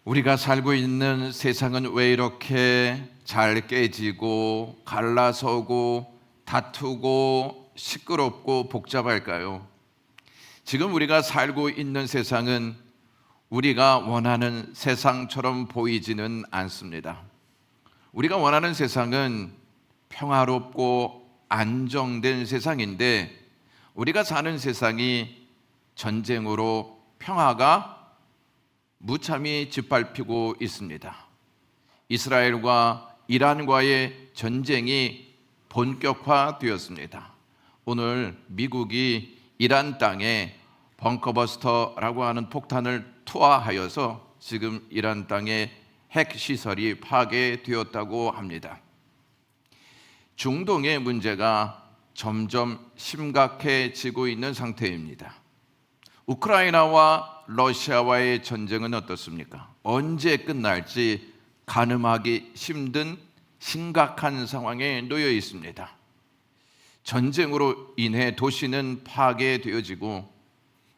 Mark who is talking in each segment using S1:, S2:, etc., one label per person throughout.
S1: 우리가 살고 있는 세상은 왜 이렇게 잘 깨지고 갈라서고 다투고 시끄럽고 복잡할까요? 지금 우리가 살고 있는 세상은 우리가 원하는 세상처럼 보이지는 않습니다. 우리가 원하는 세상은 평화롭고 안정된 세상인데 우리가 사는 세상이 전쟁으로 평화가 무참히 짓밟히고 있습니다. 이스라엘과 이란과의 전쟁이 본격화되었습니다. 오늘 미국이 이란 땅에 벙커버스터라고 하는 폭탄을 투하하여서 지금 이란 땅에 핵시설이 파괴되었다고 합니다. 중동의 문제가 점점 심각해지고 있는 상태입니다. 우크라이나와 러시아와의 전쟁은 어떻습니까? 언제 끝날지 가늠하기 힘든 심각한 상황에 놓여 있습니다. 전쟁으로 인해 도시는 파괴되어지고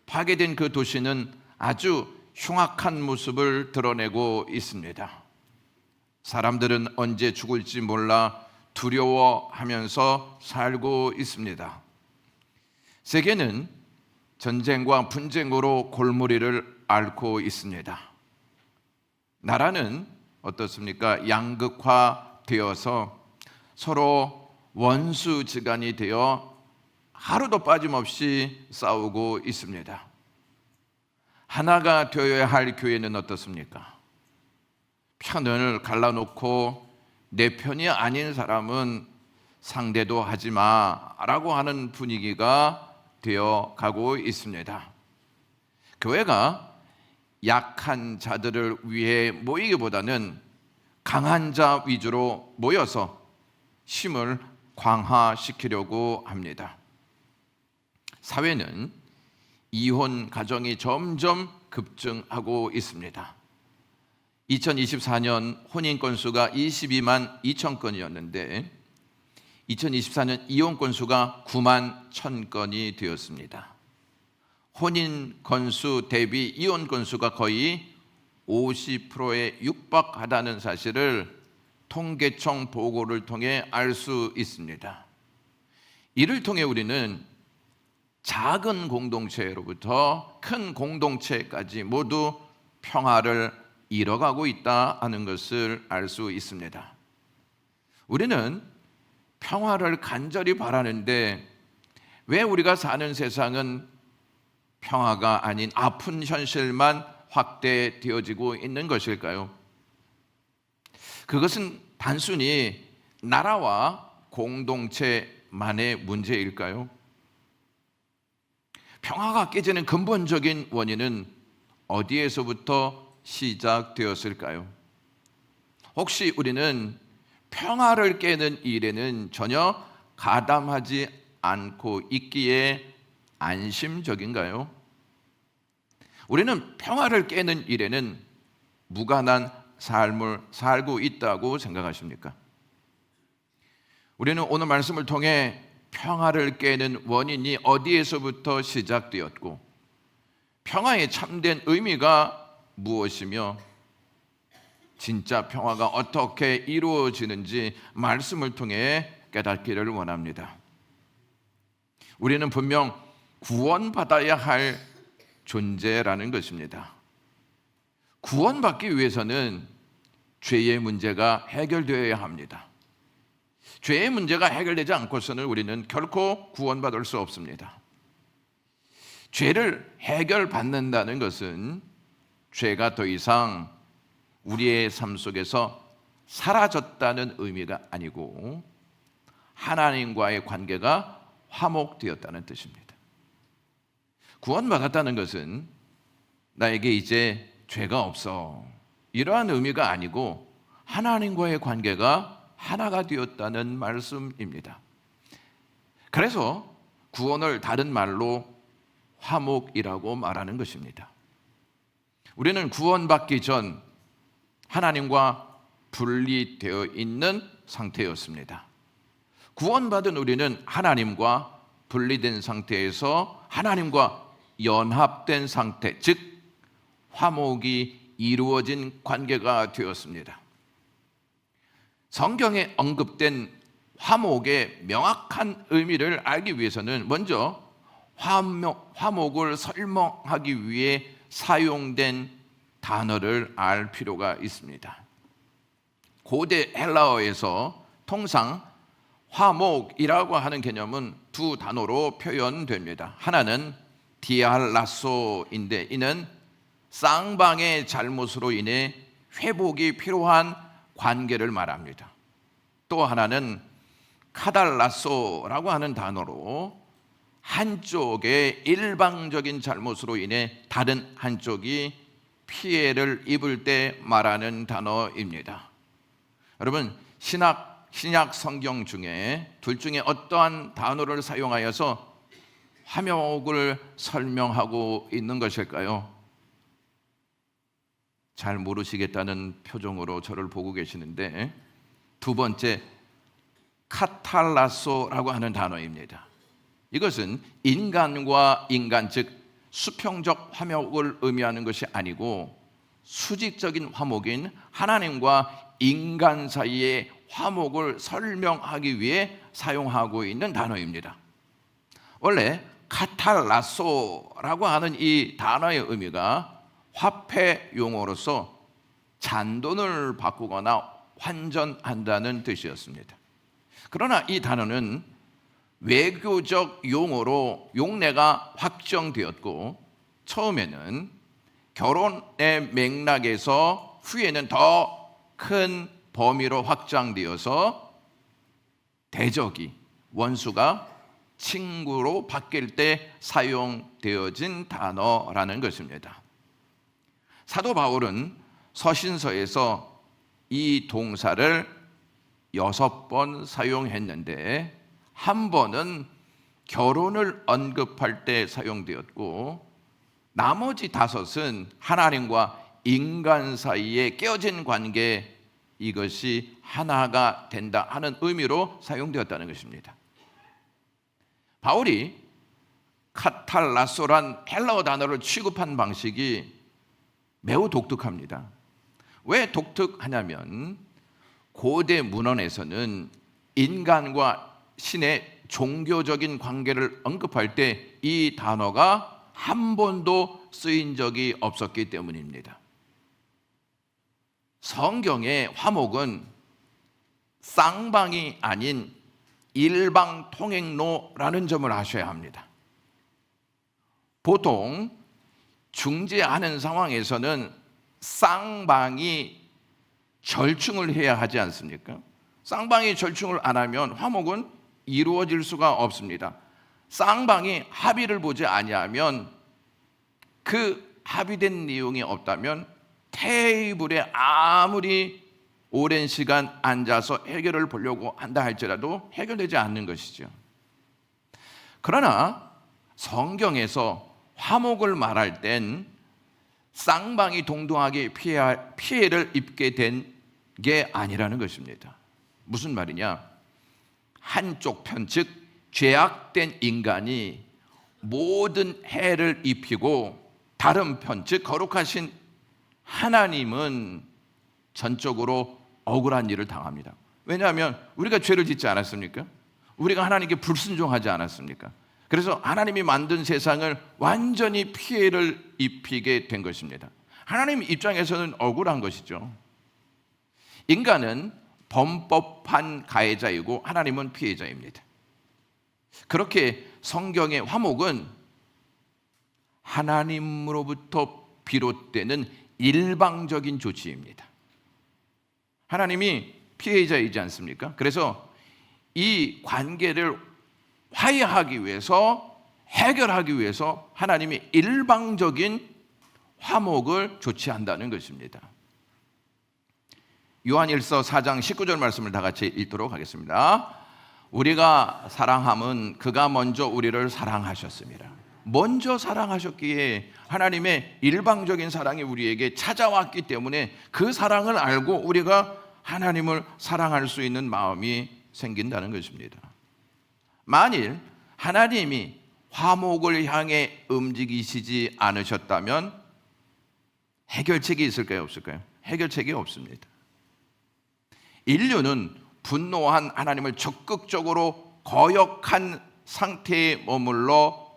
S1: 파괴된 그 도시는 아주 흉악한 모습을 드러내고 있습니다. 사람들은 언제 죽을지 몰라 두려워하면서 살고 있습니다. 세계는 전쟁과 분쟁으로 골머리를 앓고 있습니다. 나라는 어떻습니까? 양극화되어서 서로 원수지간이 되어 하루도 빠짐없이 싸우고 있습니다. 하나가 되어야 할 교회는 어떻습니까? 편을 갈라놓고 내 편이 아닌 사람은 상대도 하지 마라고 하는 분위기가 되어 가고 있습니다. 교회가 약한 자들을 위해 모이기보다는 강한 자 위주로 모여서 힘을 강화시키려고 합니다. 사회는 이혼 가정이 점점 급증하고 있습니다. 2024년 혼인 건수가 22만 2천 건이었는데 2024년 이혼 건수가 9만 1천 건이 되었습니다. 혼인 건수 대비 이혼 건수가 거의 50%에 육박하다는 사실을 통계청 보고를 통해 알 수 있습니다. 이를 통해 우리는 작은 공동체로부터 큰 공동체까지 모두 평화를 잃어가고 있다는 것을 알 수 있습니다. 우리는 평화를 간절히 바라는데 왜 우리가 사는 세상은 평화가 아닌 아픈 현실만 확대되어지고 있는 것일까요? 그것은 단순히 나라와 공동체만의 문제일까요? 평화가 깨지는 근본적인 원인은 어디에서부터 시작되었을까요? 혹시 우리는 평화를 깨는 일에는 전혀 가담하지 않고 있기에 안심적인가요? 우리는 평화를 깨는 일에는 무관한 삶을 살고 있다고 생각하십니까? 우리는 오늘 말씀을 통해 평화를 깨는 원인이 어디에서부터 시작되었고 평화의 참된 의미가 무엇이며 진짜 평화가 어떻게 이루어지는지 말씀을 통해 깨닫기를 원합니다. 우리는 분명 구원받아야 할 존재라는 것입니다. 구원받기 위해서는 죄의 문제가 해결되어야 합니다. 죄의 문제가 해결되지 않고서는 우리는 결코 구원받을 수 없습니다. 죄를 해결받는다는 것은 죄가 더 이상 우리의 삶 속에서 사라졌다는 의미가 아니고 하나님과의 관계가 화목되었다는 뜻입니다. 구원받았다는 것은 나에게 이제 죄가 없어 이러한 의미가 아니고 하나님과의 관계가 하나가 되었다는 말씀입니다. 그래서 구원을 다른 말로 화목이라고 말하는 것입니다. 우리는 구원받기 전 하나님과 분리되어 있는 상태였습니다. 구원받은 우리는 하나님과 분리된 상태에서 하나님과 연합된 상태, 즉 화목이 이루어진 관계가 되었습니다. 성경에 언급된 화목의 명확한 의미를 알기 위해서는 먼저 화목을 설명하기 위해 사용된 단어를 알 필요가 있습니다. 고대 헬라어에서 통상 화목이라고 하는 개념은 두 단어로 표현됩니다. 하나는 디알라소인데 이는 쌍방의 잘못으로 인해 회복이 필요한 관계를 말합니다. 또 하나는 카달라소라고 하는 단어로 한쪽의 일방적인 잘못으로 인해 다른 한쪽이 피해를 입을 때 말하는 단어입니다. 여러분, 신약 성경 중에 둘 중에 어떠한 단어를 사용하여서 화목을 설명하고 있는 것일까요? 잘 모르시겠다는 표정으로 저를 보고 계시는데, 두 번째 카탈라소라고 하는 단어입니다. 이것은 인간과 인간, 즉 수평적 화목을 의미하는 것이 아니고 수직적인 화목인 하나님과 인간 사이의 화목을 설명하기 위해 사용하고 있는 단어입니다. 원래 카탈라소라고 하는 이 단어의 의미가 화폐 용어로서 잔돈을 바꾸거나 환전한다는 뜻이었습니다. 그러나 이 단어는 외교적 용어로 용례가 확정되었고, 처음에는 결혼의 맥락에서 후에는 더 큰 범위로 확장되어서 대적이, 원수가 친구로 바뀔 때 사용되어진 단어라는 것입니다. 사도 바울은 서신서에서 이 동사를 6번 사용했는데 한 번은 결혼을 언급할 때 사용되었고, 나머지 5은 하나님과 인간 사이에 깨어진 관계, 이것이 하나가 된다 하는 의미로 사용되었다는 것입니다. 바울이 카탈라소란 헬라어 단어를 취급한 방식이 매우 독특합니다. 왜 독특하냐면 고대 문헌에서는 인간과 신의 종교적인 관계를 언급할 때 이 단어가 한 번도 쓰인 적이 없었기 때문입니다. 성경의 화목은 쌍방이 아닌 일방통행로라는 점을 아셔야 합니다. 보통 중재하는 상황에서는 쌍방이 절충을 해야 하지 않습니까? 쌍방이 절충을 안 하면 화목은 이루어질 수가 없습니다. 쌍방이 합의를 보지 아니하면, 그 합의된 내용이 없다면 테이블에 아무리 오랜 시간 앉아서 해결을 보려고 한다 할지라도 해결되지 않는 것이죠. 그러나 성경에서 화목을 말할 땐 쌍방이 동등하게 피해를 입게 된 게 아니라는 것입니다. 무슨 말이냐? 한쪽 편, 즉 죄악된 인간이 모든 해를 입히고, 다른 편, 즉 거룩하신 하나님은 전적으로 억울한 일을 당합니다. 왜냐하면 우리가 죄를 짓지 않았습니까? 우리가 하나님께 불순종하지 않았습니까? 그래서 하나님이 만든 세상을 완전히 피해를 입히게 된 것입니다. 하나님 입장에서는 억울한 것이죠. 인간은 범법한 가해자이고 하나님은 피해자입니다. 그렇게 성경의 화목은 하나님으로부터 비롯되는 일방적인 조치입니다. 하나님이 피해자이지 않습니까? 그래서 이 관계를 화해하기 위해서, 해결하기 위해서 하나님이 일방적인 화목을 조치한다는 것입니다. 요한일서 4장 19절 말씀을 다 같이 읽도록 하겠습니다. 우리가 사랑함은 그가 먼저 우리를 사랑하셨습니다. 먼저 사랑하셨기에 하나님의 일방적인 사랑이 우리에게 찾아왔기 때문에 그 사랑을 알고 우리가 하나님을 사랑할 수 있는 마음이 생긴다는 것입니다. 만일 하나님이 화목을 향해 움직이시지 않으셨다면 해결책이 있을까요? 없을까요? 해결책이 없습니다. 인류는 분노한 하나님을 적극적으로 거역한 상태에 머물러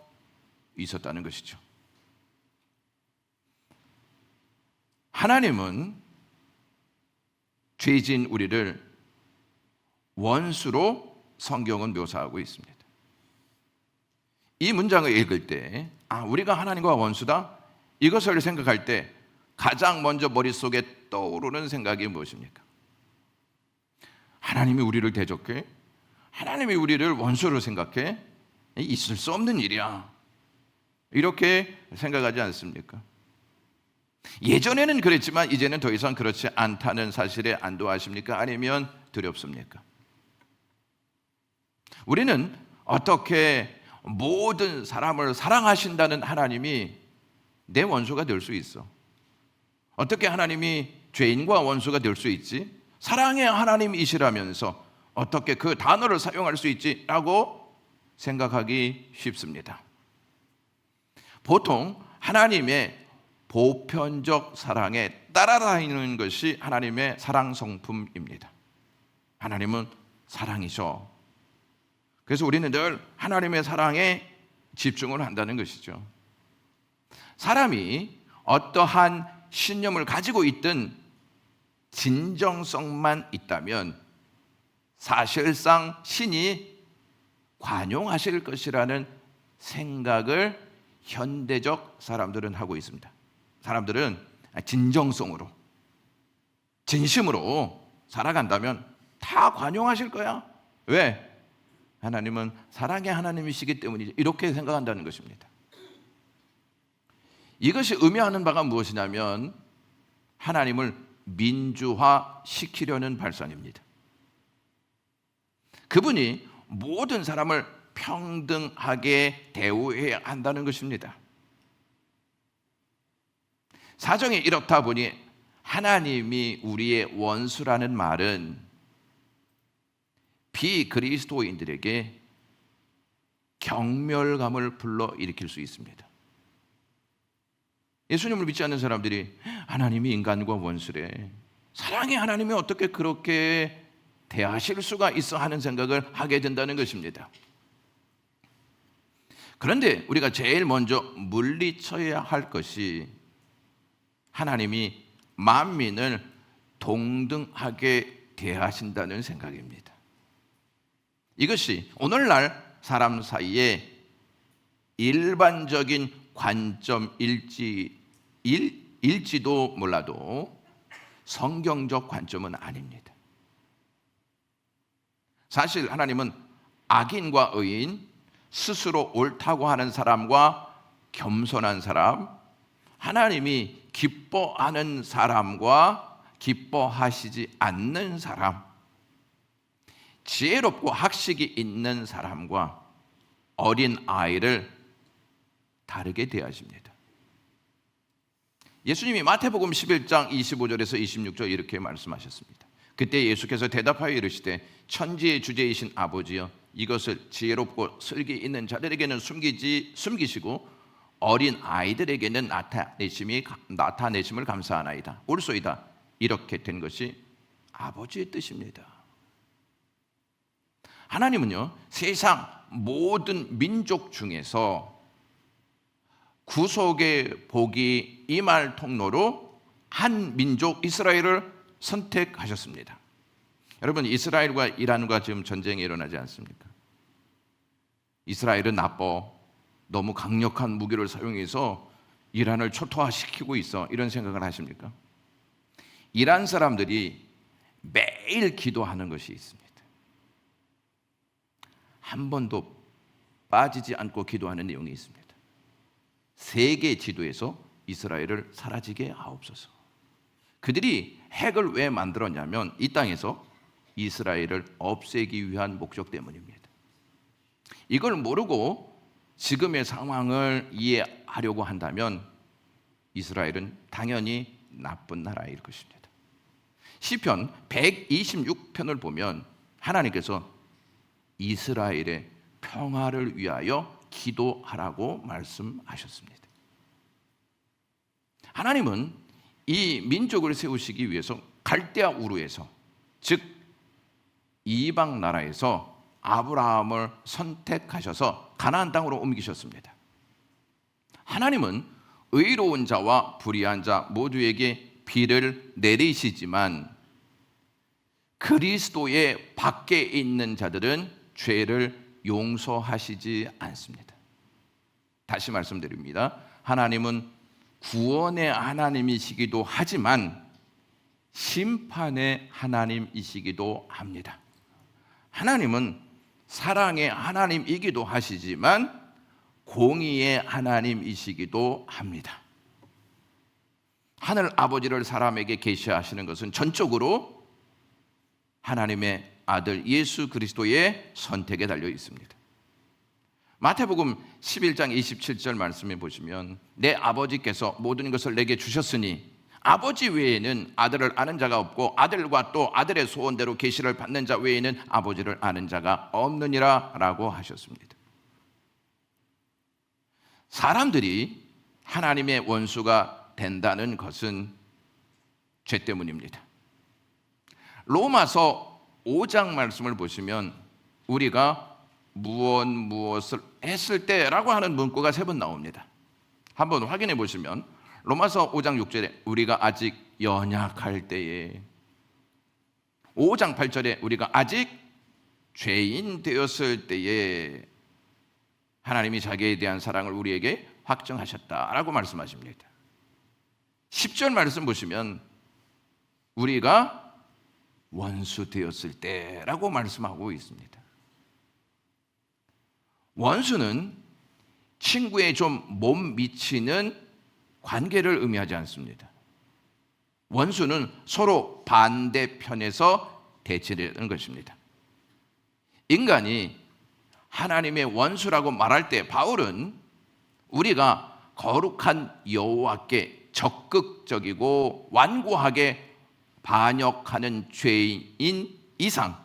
S1: 있었다는 것이죠. 하나님은 죄진 우리를 원수로 성경은 묘사하고 있습니다. 이 문장을 읽을 때 우리가 하나님과 원수다? 이것을 생각할 때 가장 먼저 머릿속에 떠오르는 생각이 무엇입니까? 하나님이 우리를 대적해? 하나님이 우리를 원수로 생각해? 있을 수 없는 일이야. 이렇게 생각하지 않습니까? 예전에는 그랬지만 이제는 더 이상 그렇지 않다는 사실에 안도하십니까? 아니면 두렵습니까? 우리는 어떻게 모든 사람을 사랑하신다는 하나님이 내 원수가 될 수 있어? 어떻게 하나님이 죄인과 원수가 될 수 있지? 사랑의 하나님이시라면서 어떻게 그 단어를 사용할 수 있지? 라고 생각하기 쉽습니다. 보통 하나님의 보편적 사랑에 따라다니는 것이 하나님의 사랑 성품입니다. 하나님은 사랑이죠. 그래서 우리는 늘 하나님의 사랑에 집중을 한다는 것이죠. 사람이 어떠한 신념을 가지고 있든 진정성만 있다면 사실상 신이 관용하실 것이라는 생각을 현대적 사람들은 하고 있습니다. 사람들은 진정성으로, 진심으로 살아간다면 다 관용하실 거야. 왜? 하나님은 사랑의 하나님이시기 때문이죠. 이렇게 생각한다는 것입니다. 이것이 의미하는 바가 무엇이냐면 하나님을 민주화 시키려는 발상입니다. 그분이 모든 사람을 평등하게 대우해야 한다는 것입니다. 사정이 이렇다 보니 하나님이 우리의 원수라는 말은 비그리스도인들에게 경멸감을 불러일으킬 수 있습니다. 예수님을 믿지 않는 사람들이 하나님이 인간과 원수래, 사랑의 하나님이 어떻게 그렇게 대하실 수가 있어 하는 생각을 하게 된다는 것입니다. 그런데 우리가 제일 먼저 물리쳐야 할 것이 하나님이 만민을 동등하게 대하신다는 생각입니다. 이것이 오늘날 사람 사이에 일반적인 관점일지도 몰라도 성경적 관점은 아닙니다. 사실 하나님은 악인과 의인, 스스로 옳다고 하는 사람과 겸손한 사람, 하나님이 기뻐하는 사람과 기뻐하시지 않는 사람, 지혜롭고 학식이 있는 사람과 어린 아이를 다르게 대하십니다. 예수님이 마태복음 11장 25절에서 26절 이렇게 말씀하셨습니다. 그때 예수께서 대답하여 이르시되 천지의 주제이신 아버지여, 이것을 지혜롭고 슬기 있는 자들에게는 숨기시고 어린 아이들에게는 나타내심을 감사하나이다. 옳소이다. 이렇게 된 것이 아버지의 뜻입니다. 하나님은요, 세상 모든 민족 중에서 구속의 복이 임할 통로로 한 민족 이스라엘을 선택하셨습니다. 여러분, 이스라엘과 이란과 지금 전쟁이 일어나지 않습니까? 이스라엘은 나빠, 너무 강력한 무기를 사용해서 이란을 초토화시키고 있어, 이런 생각을 하십니까? 이란 사람들이 매일 기도하는 것이 있습니다. 한 번도 빠지지 않고 기도하는 내용이 있습니다. 세계 지도에서 이스라엘을 사라지게 하옵소서. 그들이 핵을 왜 만들었냐면 이 땅에서 이스라엘을 없애기 위한 목적 때문입니다. 이걸 모르고 지금의 상황을 이해하려고 한다면 이스라엘은 당연히 나쁜 나라일 것입니다. 시편 126편을 보면 하나님께서 이스라엘의 평화를 위하여 기도하라고 말씀하셨습니다. 하나님은 이 민족을 세우시기 위해서 갈대아 우르에서, 즉 이방 나라에서 아브라함을 선택하셔서 가나안 땅으로 옮기셨습니다. 하나님은 의로운 자와 불의한 자 모두에게 비를 내리시지만 그리스도의 밖에 있는 자들은 죄를 용서하시지 않습니다. 다시 말씀드립니다. 하나님은 구원의 하나님이시기도 하지만 심판의 하나님이시기도 합니다. 하나님은 사랑의 하나님이기도 하시지만 공의의 하나님이시기도 합니다. 하늘 아버지를 사람에게 계시하시는 것은 전적으로 하나님의 아들 예수 그리스도의 선택에 달려 있습니다. 마태복음 11장 27절 말씀해 보시면 내 아버지께서 모든 것을 내게 주셨으니 아버지 외에는 아들을 아는 자가 없고 아들과 또 아들의 소원대로 계시를 받는 자 외에는 아버지를 아는 자가 없느니라 라고 하셨습니다. 사람들이 하나님의 원수가 된다는 것은 죄 때문입니다. 로마서 5장 말씀을 보시면 우리가 무엇을 했을 때라고 하는 문구가 3번 나옵니다. 한번 확인해 보시면 로마서 5장 6절에 우리가 아직 연약할 때에, 5장 8절에 우리가 아직 죄인 되었을 때에 하나님이 자기에 대한 사랑을 우리에게 확정하셨다라고 말씀하십니다. 10절 말씀 보시면 우리가 원수 되었을 때라고 말씀하고 있습니다. 원수는 친구에 좀 못 미치는 관계를 의미하지 않습니다. 원수는 서로 반대편에서 대치되는 것입니다. 인간이 하나님의 원수라고 말할 때 바울은 우리가 거룩한 여호와께 적극적이고 완고하게 반역하는 죄인 이상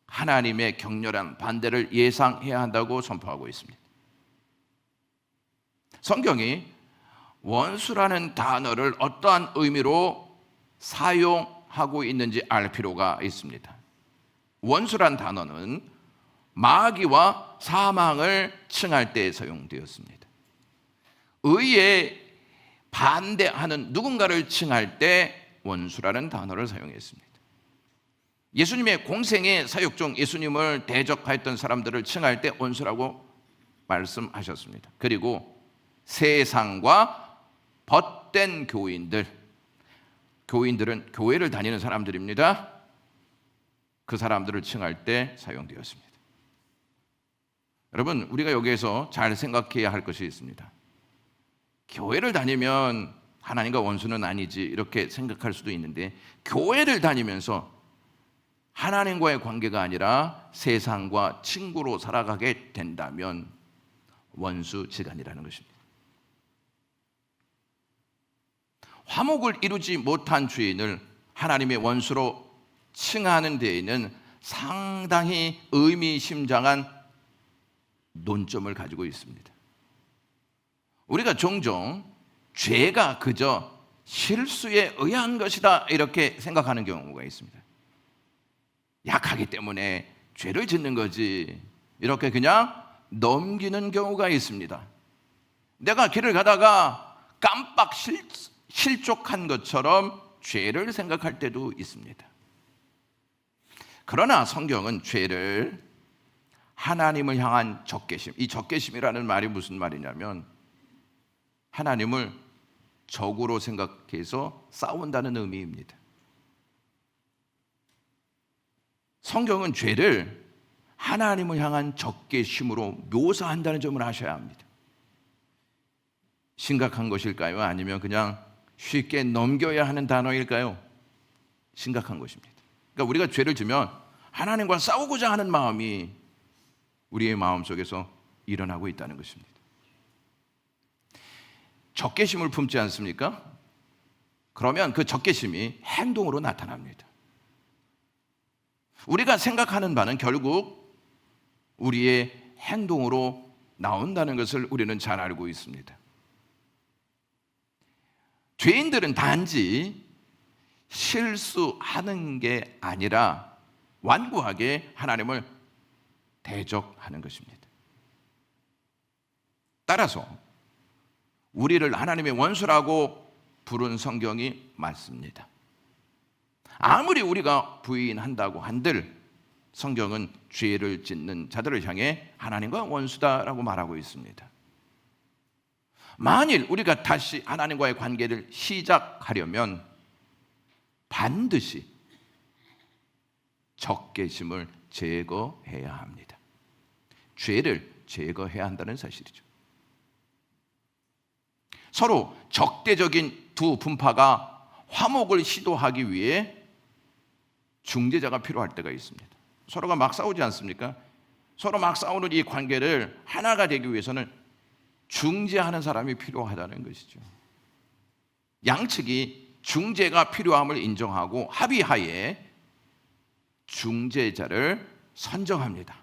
S1: 하나님의 격렬한 반대를 예상해야 한다고 선포하고 있습니다. 성경이 원수라는 단어를 어떠한 의미로 사용하고 있는지 알 필요가 있습니다. 원수란 단어는 마귀와 사망을 칭할 때 사용되었습니다. 의에 반대하는 누군가를 칭할 때 원수라는 단어를 사용했습니다. 예수님의 공생의 사역 중 예수님을 대적하였던 사람들을 칭할 때 원수라고 말씀하셨습니다. 그리고 세상과 벗된 교인들은 교회를 다니는 사람들입니다. 그 사람들을 칭할 때 사용되었습니다. 여러분, 우리가 여기에서 잘 생각해야 할 것이 있습니다. 교회를 다니면 하나님과 원수는 아니지 이렇게 생각할 수도 있는데, 교회를 다니면서 하나님과의 관계가 아니라 세상과 친구로 살아가게 된다면 원수지간이라는 것입니다. 화목을 이루지 못한 죄인을 하나님의 원수로 칭하는 데에는 상당히 의미심장한 논점을 가지고 있습니다. 우리가 종종 죄가 그저 실수에 의한 것이다 이렇게 생각하는 경우가 있습니다. 약하기 때문에 죄를 짓는 거지 이렇게 그냥 넘기는 경우가 있습니다. 내가 길을 가다가 깜빡 실족한 것처럼 죄를 생각할 때도 있습니다. 그러나 성경은 죄를 하나님을 향한 적개심, 이 적개심이라는 말이 무슨 말이냐면 하나님을 적으로 생각해서 싸운다는 의미입니다. 성경은 죄를 하나님을 향한 적개심으로 묘사한다는 점을 아셔야 합니다. 심각한 것일까요? 아니면 그냥 쉽게 넘겨야 하는 단어일까요? 심각한 것입니다. 그러니까 우리가 죄를 지면 하나님과 싸우고자 하는 마음이 우리의 마음속에서 일어나고 있다는 것입니다. 적개심을 품지 않습니까? 그러면 그 적개심이 행동으로 나타납니다. 우리가 생각하는 바는 결국 우리의 행동으로 나온다는 것을 우리는 잘 알고 있습니다. 죄인들은 단지 실수하는 게 아니라 완고하게 하나님을 대적하는 것입니다. 따라서 우리를 하나님의 원수라고 부른 성경이 맞습니다. 아무리 우리가 부인한다고 한들 성경은 죄를 짓는 자들을 향해 하나님과 원수다라고 말하고 있습니다. 만일 우리가 다시 하나님과의 관계를 시작하려면 반드시 적개심을 제거해야 합니다. 죄를 제거해야 한다는 사실이죠. 서로 적대적인 두 분파가 화목을 시도하기 위해 중재자가 필요할 때가 있습니다. 서로가 막 싸우지 않습니까? 서로 막 싸우는 이 관계를 하나가 되기 위해서는 중재하는 사람이 필요하다는 것이죠. 양측이 중재가 필요함을 인정하고 합의하에 중재자를 선정합니다.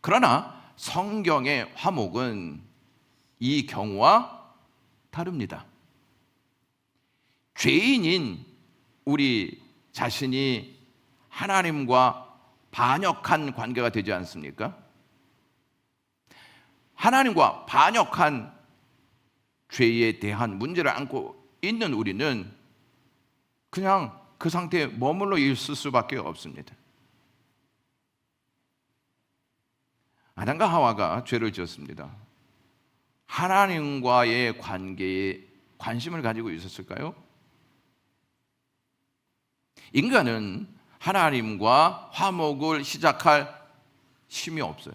S1: 그러나 성경의 화목은 이 경우와 다릅니다. 죄인인 우리 자신이 하나님과 반역한 관계가 되지 않습니까? 하나님과 반역한 죄에 대한 문제를 안고 있는 우리는 그냥 그 상태에 머물러 있을 수밖에 없습니다. 아담과 하와가 죄를 지었습니다. 하나님과의 관계에 관심을 가지고 있었을까요? 인간은 하나님과 화목을 시작할 힘이 없어요.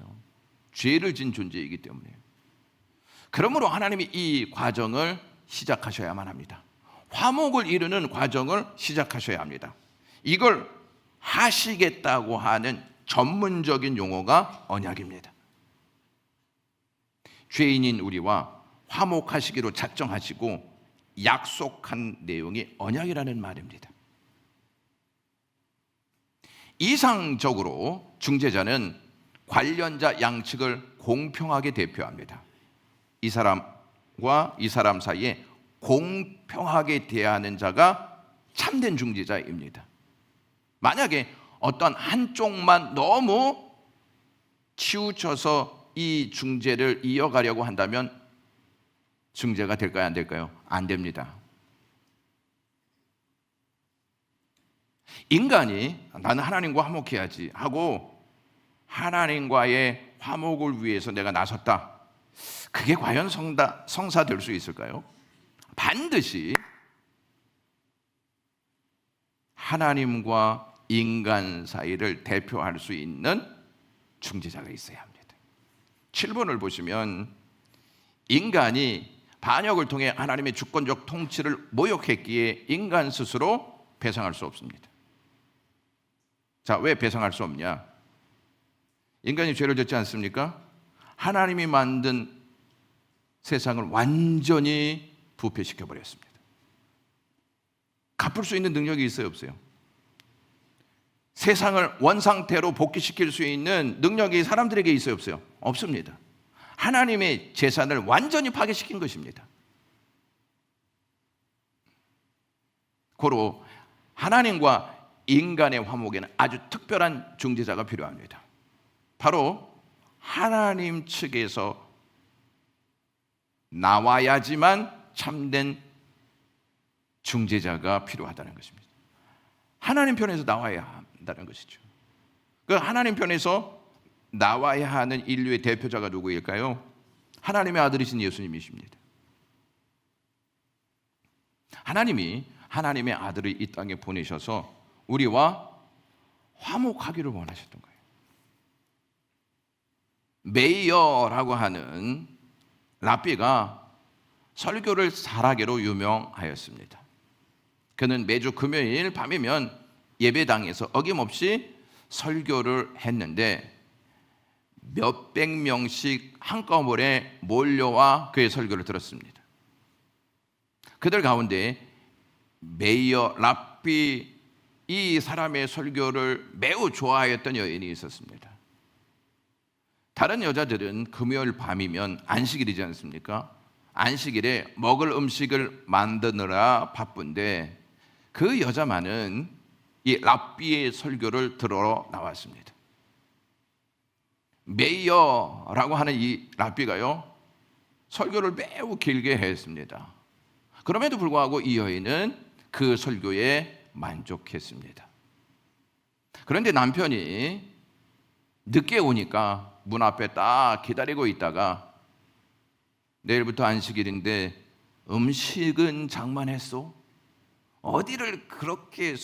S1: 죄를 진 존재이기 때문에. 그러므로 하나님이 이 과정을 시작하셔야만 합니다. 화목을 이루는 과정을 시작하셔야 합니다. 이걸 하시겠다고 하는 전문적인 용어가 언약입니다. 죄인인 우리와 화목하시기로 작정하시고 약속한 내용이 언약이라는 말입니다. 이상적으로 중재자는 관련자 양측을 공평하게 대표합니다. 이 사람과 이 사람 사이에 공평하게 대하는 자가 참된 중재자입니다. 만약에 어떤 한쪽만 너무 치우쳐서 이 중재를 이어가려고 한다면 중재가 될까요? 안 될까요? 안 됩니다. 인간이 나는 하나님과 화목해야지 하고 하나님과의 화목을 위해서 내가 나섰다. 그게 과연 성사될 수 있을까요? 반드시 하나님과 인간 사이를 대표할 수 있는 중재자가 있어야 합니다. 7번을 보시면 인간이 반역을 통해 하나님의 주권적 통치를 모욕했기에 인간 스스로 배상할 수 없습니다. 자, 왜 배상할 수 없냐? 인간이 죄를 졌지 않습니까? 하나님이 만든 세상을 완전히 부패시켜 버렸습니다. 갚을 수 있는 능력이 있어요, 없어요? 세상을 원상태로 복귀시킬 수 있는 능력이 사람들에게 있어요, 없어요? 없습니다. 하나님의 재산을 완전히 파괴시킨 것입니다. 고로 하나님과 인간의 화목에는 아주 특별한 중재자가 필요합니다. 바로 하나님 측에서 나와야지만 참된 중재자가 필요하다는 것입니다. 하나님 편에서 나와야 한다는 것이죠. 그 하나님 편에서 나와야 하는 인류의 대표자가 누구일까요? 하나님의 아들이신 예수님이십니다. 하나님이 하나님의 아들을 이 땅에 보내셔서 우리와 화목하기를 원하셨던 거예요. 메이어라고 하는 랍비가 설교를 잘하기로 유명하였습니다. 그는 매주 금요일 밤이면 예배당에서 어김없이 설교를 했는데 몇백 명씩 한꺼번에 몰려와 그의 설교를 들었습니다. 그들 가운데 메이어 랍비 이 사람의 설교를 매우 좋아하였던 여인이 있었습니다. 다른 여자들은 금요일 밤이면 안식일이지 않습니까? 안식일에 먹을 음식을 만드느라 바쁜데 그 여자만은 이 랍비의 설교를 들으러 나왔습니다. 메이어라고 하는 이 랍비가요, 설교를 매우 길게 했습니다. 그럼에도 불구하고 이 여인은 그 설교에 만족했습니다. 그런데 남편이 늦게 오니까 문 앞에 딱 기다리고 있다가 내일부터 안식일인데 음식은 장만했소? 어디를 그렇게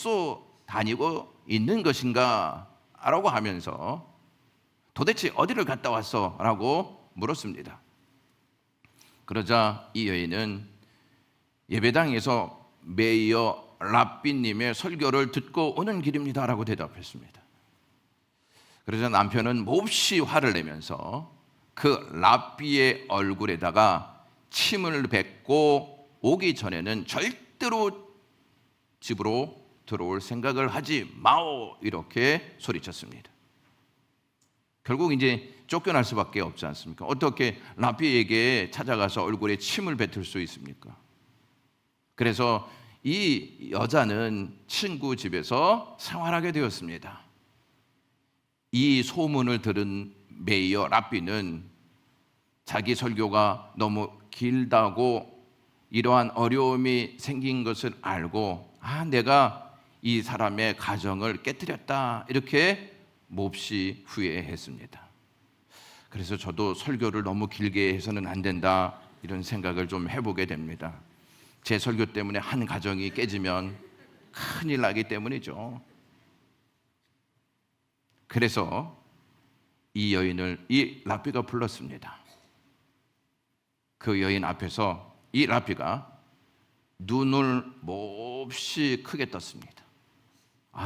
S1: 다니고 있는 것인가? 라고 하면서 도대체 어디를 갔다 왔어? 라고 물었습니다. 그러자 이 여인은 예배당에서 메이어 랍비님의 설교를 듣고 오는 길입니다 라고 대답했습니다. 그러자 남편은 몹시 화를 내면서 그 랍비의 얼굴에다가 침을 뱉고 오기 전에는 절대로 집으로 들어올 생각을 하지 마오, 이렇게 소리쳤습니다. 결국 이제 쫓겨날 수밖에 없지 않습니까? 어떻게 랍비에게 찾아가서 얼굴에 침을 뱉을 수 있습니까? 그래서 이 여자는 친구 집에서 생활하게 되었습니다. 이 소문을 들은 메이어 랍비는 자기 설교가 너무 길다고 이러한 어려움이 생긴 것을 알고 내가 이 사람의 가정을 깨뜨렸다, 이렇게 몹시 후회했습니다. 그래서 저도 설교를 너무 길게 해서는 안 된다, 이런 생각을 좀 해보게 됩니다. 제 설교 때문에 한 가정이 깨지면 큰일 나기 때문이죠. 그래서 이 여인을 이 랍비가 불렀습니다. 그 여인 앞에서 이 랍비가 눈을 몹시 크게 떴습니다.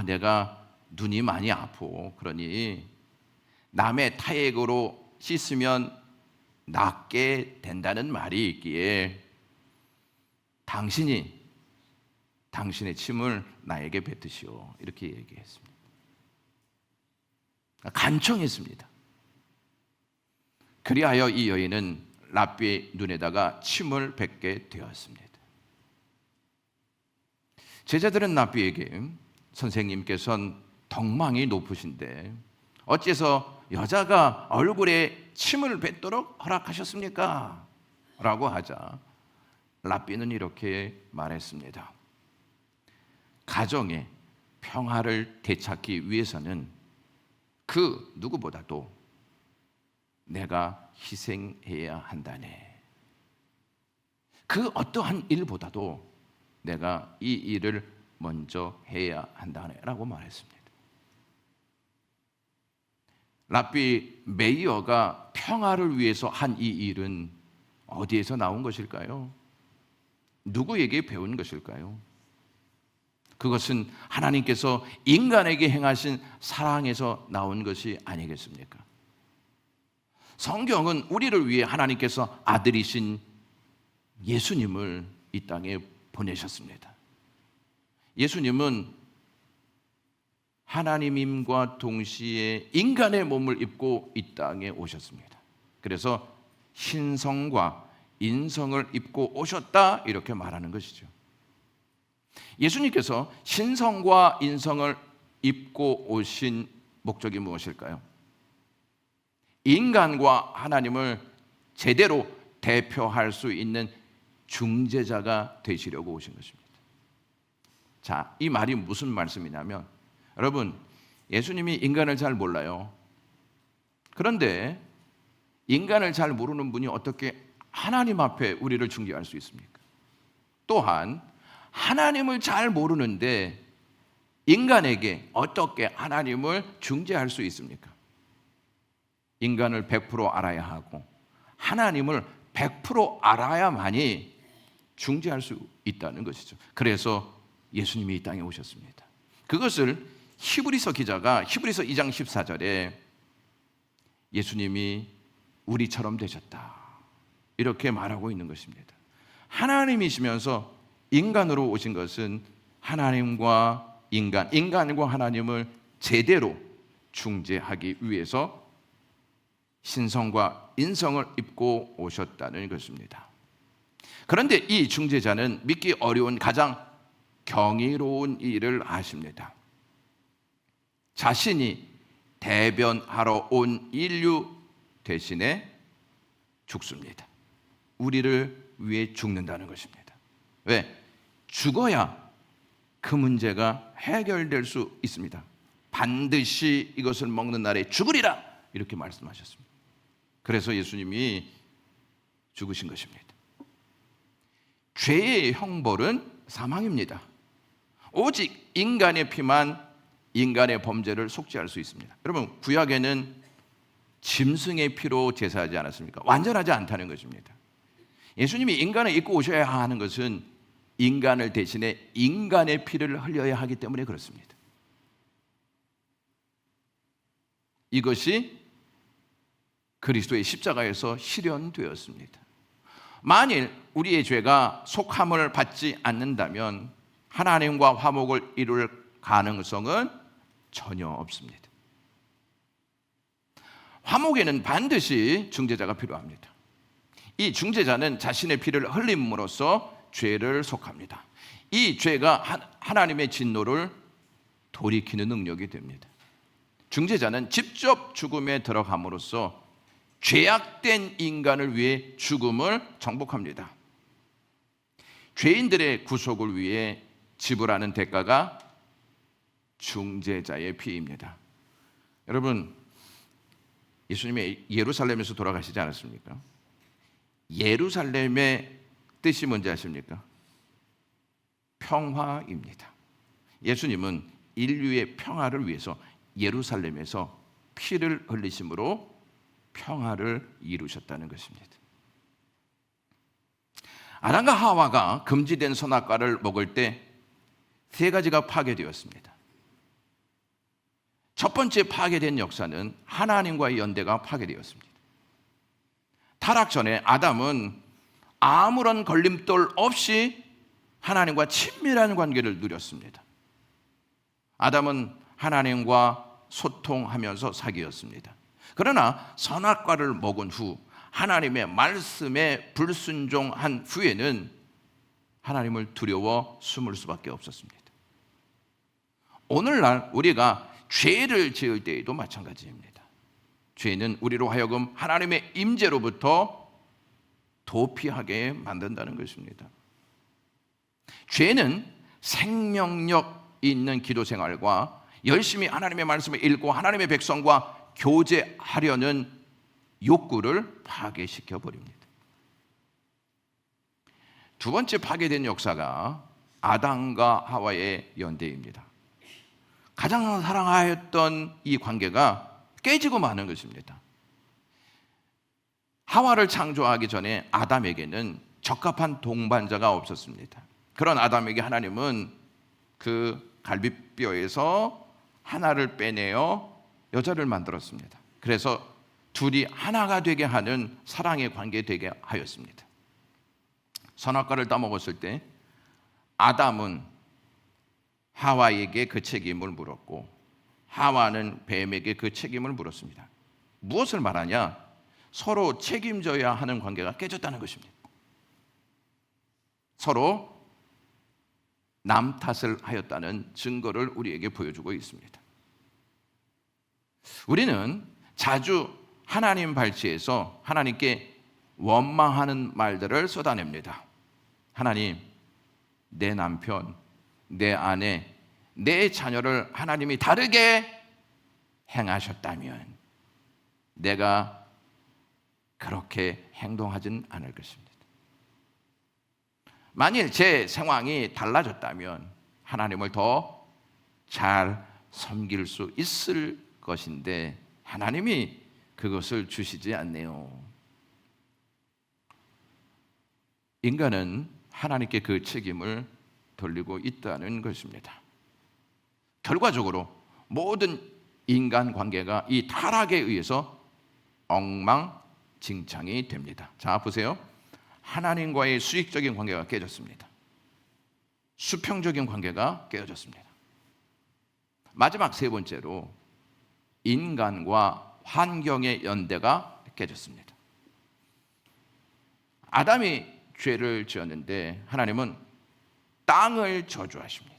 S1: 내가 눈이 많이 아프고 그러니 남의 타액으로 씻으면 낫게 된다는 말이 있기에 당신이 당신의 침을 나에게 뱉으시오, 이렇게 얘기했습니다. 간청했습니다. 그리하여 이 여인은 랍비의 눈에다가 침을 뱉게 되었습니다. 제자들은 랍비에게 선생님께서는 덕망이 높으신데 어째서 여자가 얼굴에 침을 뱉도록 허락하셨습니까? 라고 하자 랍비는 이렇게 말했습니다. 가정의 평화를 되찾기 위해서는 그 누구보다도 내가 희생해야 한다네. 그 어떠한 일보다도 내가 이 일을 먼저 해야 한다네 라고 말했습니다. 랍비 메이어가 평화를 위해서 한 이 일은 어디에서 나온 것일까요? 누구에게 배운 것일까요? 그것은 하나님께서 인간에게 행하신 사랑에서 나온 것이 아니겠습니까? 성경은 우리를 위해 하나님께서 아들이신 예수님을 이 땅에 보내셨습니다. 예수님은 하나님임과 동시에 인간의 몸을 입고 이 땅에 오셨습니다. 그래서 신성과 인성을 입고 오셨다, 이렇게 말하는 것이죠. 예수님께서 신성과 인성을 입고 오신 목적이 무엇일까요? 인간과 하나님을 제대로 대표할 수 있는 중재자가 되시려고 오신 것입니다. 자, 이 말이 무슨 말씀이냐면, 여러분, 예수님이 인간을 잘 몰라요. 그런데 인간을 잘 모르는 분이 어떻게 하나님 앞에 우리를 중재할 수 있습니까? 또한 하나님을 잘 모르는데 인간에게 어떻게 하나님을 중재할 수 있습니까? 인간을 100% 알아야 하고 하나님을 100% 알아야만이 중재할 수 있다는 것이죠. 그래서 예수님이 이 땅에 오셨습니다. 그것을 히브리서 기자가 히브리서 2장 14절에 예수님이 우리처럼 되셨다, 이렇게 말하고 있는 것입니다. 하나님이시면서 인간으로 오신 것은 하나님과 인간과 하나님을 제대로 중재하기 위해서 신성과 인성을 입고 오셨다는 것입니다. 그런데 이 중재자는 믿기 어려운 가장 경이로운 일을 하십니다. 자신이 대변하러 온 인류 대신에 죽습니다. 우리를 위해 죽는다는 것입니다. 왜? 죽어야 그 문제가 해결될 수 있습니다. 반드시 이것을 먹는 날에 죽으리라 이렇게 말씀하셨습니다. 그래서 예수님이 죽으신 것입니다. 죄의 형벌은 사망입니다. 오직 인간의 피만 인간의 범죄를 속죄할 수 있습니다. 여러분, 구약에는 짐승의 피로 제사하지 않았습니까? 완전하지 않다는 것입니다. 예수님이 인간을 입고 오셔야 하는 것은 인간을 대신해 인간의 피를 흘려야 하기 때문에 그렇습니다. 이것이 그리스도의 십자가에서 실현되었습니다. 만일 우리의 죄가 속함을 받지 않는다면 하나님과 화목을 이룰 가능성은 전혀 없습니다. 화목에는 반드시 중재자가 필요합니다. 이 중재자는 자신의 피를 흘림으로써 죄를 속합니다. 이 죄가 하나님의 진노를 돌이키는 능력이 됩니다. 중재자는 직접 죽음에 들어감으로써 죄악된 인간을 위해 죽음을 정복합니다. 죄인들의 구속을 위해 지불하는 대가가 중재자의 피입니다. 여러분, 예수님이 예루살렘에서 돌아가시지 않았습니까? 예루살렘의 뜻이 뭔지 아십니까? 평화입니다. 예수님은 인류의 평화를 위해서 예루살렘에서 피를 흘리심으로 평화를 이루셨다는 것입니다. 아담과 하와가 금지된 선악과를 먹을 때 세 가지가 파괴되었습니다. 첫 번째 파괴된 역사는 하나님과의 연대가 파괴되었습니다. 타락 전에 아담은 아무런 걸림돌 없이 하나님과 친밀한 관계를 누렸습니다. 아담은 하나님과 소통하면서 사귀었습니다. 그러나 선악과를 먹은 후 하나님의 말씀에 불순종한 후에는 하나님을 두려워 숨을 수밖에 없었습니다. 오늘날 우리가 죄를 지을 때에도 마찬가지입니다. 죄는 우리로 하여금 하나님의 임재로부터 도피하게 만든다는 것입니다. 죄는 생명력 있는 기도 생활과 열심히 하나님의 말씀을 읽고 하나님의 백성과 교제하려는 욕구를 파괴시켜 버립니다. 두 번째 파괴된 역사가 아담과 하와의 연대입니다. 가장 사랑하였던 이 관계가 깨지고 마는 것입니다. 하와를 창조하기 전에 아담에게는 적합한 동반자가 없었습니다. 그런 아담에게 하나님은 그 갈비뼈에서 하나를 빼내어 여자를 만들었습니다. 그래서 둘이 하나가 되게 하는 사랑의 관계 되게 하였습니다. 선악과를 따먹었을 때 아담은 하와에게 그 책임을 물었고 하와는 뱀에게 그 책임을 물었습니다. 무엇을 말하냐? 서로 책임져야 하는 관계가 깨졌다는 것입니다. 서로 남 탓을 하였다는 증거를 우리에게 보여주고 있습니다. 우리는 자주 하나님 발치에서 하나님께 원망하는 말들을 쏟아냅니다. 하나님, 내 남편, 내 아내, 내 자녀를 하나님이 다르게 행하셨다면 내가 그렇게 행동하진 않을 것입니다. 만일 제 상황이 달라졌다면 하나님을 더 잘 섬길 수 있을 것인데 하나님이 그것을 주시지 않네요. 인간은 하나님께 그 책임을 돌리고 있다는 것입니다. 결과적으로 모든 인간 관계가 이 타락에 의해서 엉망진창이 됩니다. 자, 보세요. 하나님과의 수익적인 관계가 깨졌습니다. 수평적인 관계가 깨어졌습니다. 마지막 세 번째로 인간과 환경의 연대가 깨졌습니다. 아담이 죄를 지었는데 하나님은 땅을 저주하십니다.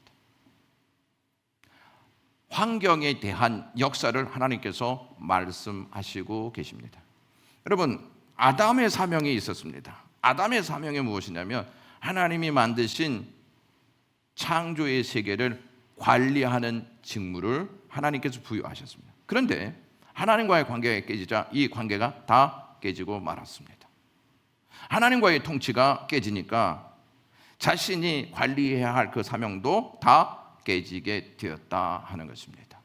S1: 환경에 대한 역사를 하나님께서 말씀하시고 계십니다. 여러분, 아담의 사명이 있었습니다. 아담의 사명이 무엇이냐면 하나님이 만드신 창조의 세계를 관리하는 직무를 하나님께서 부여하셨습니다. 그런데 하나님과의 관계가 깨지자 이 관계가 다 깨지고 말았습니다. 하나님과의 통치가 깨지니까 자신이 관리해야 할 그 사명도 다 깨지게 되었다 하는 것입니다.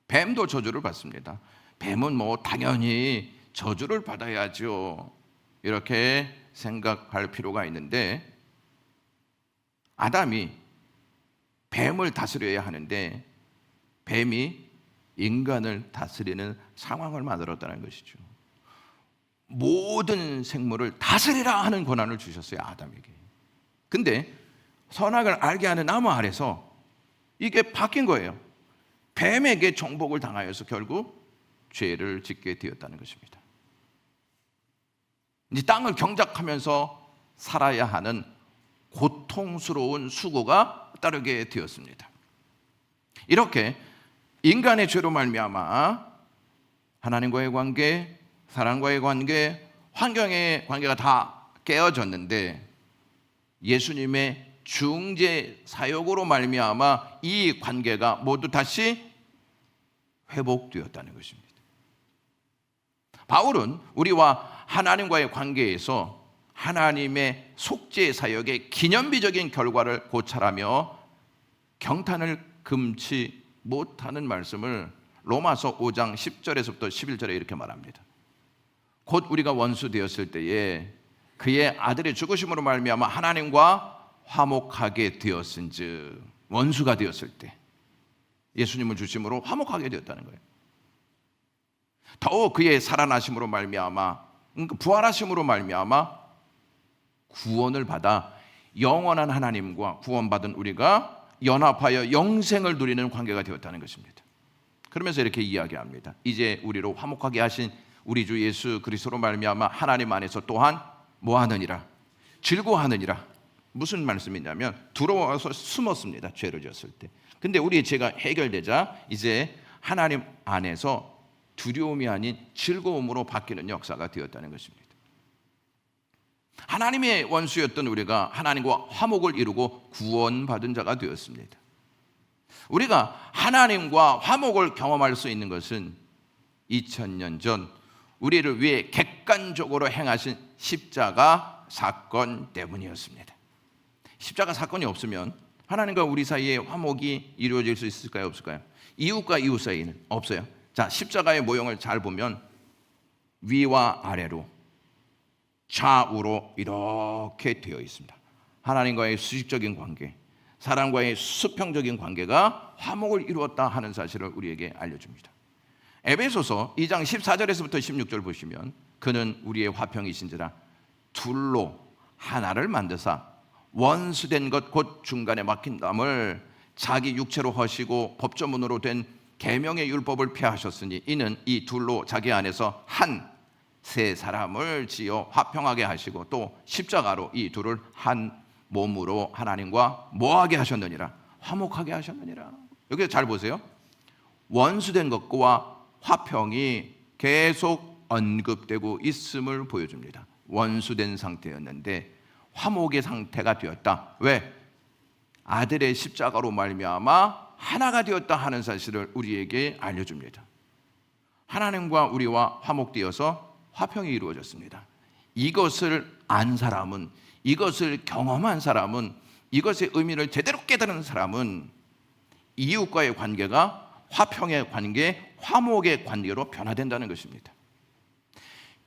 S1: 뱀도 저주를 받습니다. 뱀은 뭐 당연히 저주를 받아야죠, 이렇게 생각할 필요가 있는데 아담이 뱀을 다스려야 하는데 뱀이 인간을 다스리는 상황을 만들었다는 것이죠. 모든 생물을 다스리라 하는 권한을 주셨어요, 아담에게. 근데 선악을 알게 하는 나무 아래서 이게 바뀐 거예요. 뱀에게 정복을 당하여서 결국 죄를 짓게 되었다는 것입니다. 이제 땅을 경작하면서 살아야 하는 고통스러운 수고가 따르게 되었습니다. 이렇게 인간의 죄로 말미암아 하나님과의 관계, 사람과의 관계, 환경의 관계가 다 깨어졌는데 예수님의 중재 사역으로 말미암아 이 관계가 모두 다시 회복되었다는 것입니다. 바울은 우리와 하나님과의 관계에서 하나님의 속죄 사역의 기념비적인 결과를 고찰하며 경탄을 금치 못하는 말씀을 로마서 5장 10절에서부터 11절에 이렇게 말합니다. 곧 우리가 원수 되었을 때에 그의 아들의 죽으심으로 말미암아 하나님과 화목하게 되었은즉, 원수가 되었을 때 예수님을 주심으로 화목하게 되었다는 거예요. 더욱 그의 살아나심으로 말미암아, 부활하심으로 말미암아 구원을 받아 영원한 하나님과 구원받은 우리가 연합하여 영생을 누리는 관계가 되었다는 것입니다. 그러면서 이렇게 이야기합니다. 이제 우리로 화목하게 하신 우리 주 예수 그리스도로 말미암아 하나님 안에서 또한 뭐하느니라, 즐거워하느니라. 무슨 말씀이냐면 들어와서 숨었습니다, 죄를 지었을 때. 근데 우리의 죄가 해결되자 이제 하나님 안에서 두려움이 아닌 즐거움으로 바뀌는 역사가 되었다는 것입니다. 하나님의 원수였던 우리가 하나님과 화목을 이루고 구원받은 자가 되었습니다. 우리가 하나님과 화목을 경험할 수 있는 것은 2000년 전 우리를 위해 객관적으로 행하신 십자가 사건 때문이었습니다. 십자가 사건이 없으면 하나님과 우리 사이에 화목이 이루어질 수 있을까요, 없을까요? 이웃과 이웃 사이는 없어요. 자, 십자가의 모형을 잘 보면 위와 아래로 좌우로 이렇게 되어 있습니다. 하나님과의 수직적인 관계, 사람과의 수평적인 관계가 화목을 이루었다 하는 사실을 우리에게 알려줍니다. 에베소서 2장 14절에서부터 16절 보시면 그는 우리의 화평이신지라 둘로 하나를 만드사 원수된 것 곧 중간에 막힌 담을 자기 육체로 허시고 법조문으로 된 계명의 율법을 폐하셨으니 이는 이 둘로 자기 안에서 한 세 사람을 지어 화평하게 하시고 또 십자가로 이 둘을 한 몸으로 하나님과 뭐하게 하셨느니라, 화목하게 하셨느니라. 여기 잘 보세요. 원수된 것과 화평이 계속 언급되고 있음을 보여줍니다. 원수된 상태였는데 화목의 상태가 되었다. 왜? 아들의 십자가로 말미암아 하나가 되었다 하는 사실을 우리에게 알려줍니다. 하나님과 우리와 화목되어서 화평이 이루어졌습니다. 이것을 안 사람은, 이것을 경험한 사람은, 이것의 의미를 제대로 깨달은 사람은 이웃과의 관계가 화평의 관계, 화목의 관계로 변화된다는 것입니다.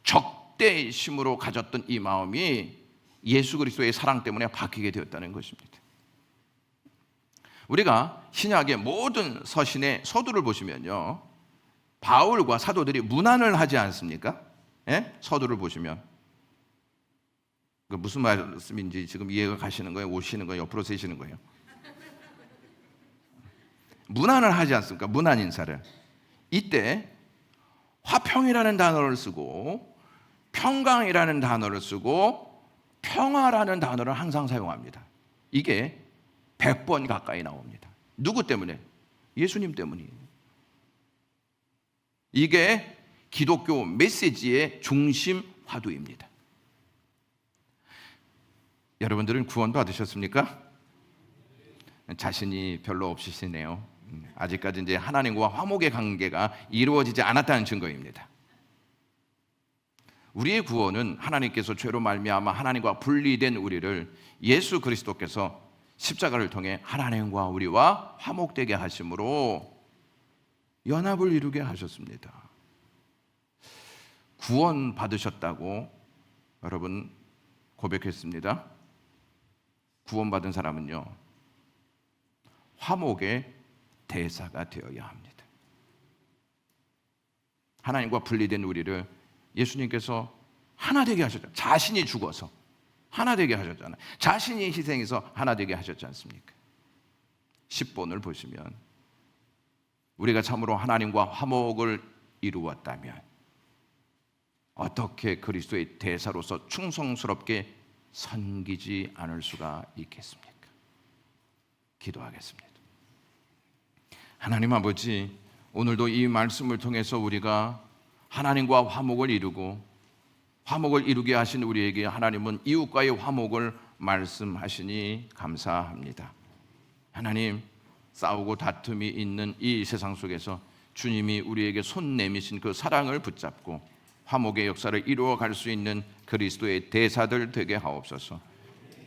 S1: 적대심으로 가졌던 이 마음이 예수 그리스도의 사랑 때문에 바뀌게 되었다는 것입니다. 우리가 신약의 모든 서신의 서두를 보시면요, 바울과 사도들이 문안을 하지 않습니까? 예? 서두를 보시면 무슨 말씀인지 지금 이해가 가시는 거예요? 오시는 거예요? 옆으로 세시는 거예요? 문안을 하지 않습니까? 문안 인사를. 이때 화평이라는 단어를 쓰고 평강이라는 단어를 쓰고 평화라는 단어를 항상 사용합니다. 이게 100번 가까이 나옵니다. 누구 때문에? 예수님 때문이에요. 이게 기독교 메시지의 중심 화두입니다. 여러분들은 구원 받으셨습니까? 자신이 별로 없으시네요. 아직까지 이제 하나님과 화목의 관계가 이루어지지 않았다는 증거입니다. 우리의 구원은 하나님께서 죄로 말미암아 하나님과 분리된 우리를 예수 그리스도께서 십자가를 통해 하나님과 우리와 화목되게 하심으로 연합을 이루게 하셨습니다. 구원 받으셨다고 여러분 고백했습니다. 구원받은 사람은요, 화목의 대사가 되어야 합니다. 하나님과 분리된 우리를 예수님께서 하나 되게 하셨잖아요. 자신이 죽어서 하나 되게 하셨잖아요. 자신이 희생해서 하나 되게 하셨지 않습니까? 10본을 보시면 우리가 참으로 하나님과 화목을 이루었다면 어떻게 그리스도의 대사로서 충성스럽게 섬기지 않을 수가 있겠습니까? 기도하겠습니다. 하나님 아버지, 오늘도 이 말씀을 통해서 우리가 하나님과 화목을 이루고 화목을 이루게 하신 우리에게 하나님은 이웃과의 화목을 말씀하시니 감사합니다. 하나님, 싸우고 다툼이 있는 이 세상 속에서 주님이 우리에게 손 내미신 그 사랑을 붙잡고 화목의 역사를 이루어 갈 수 있는 그리스도의 대사들 되게 하옵소서.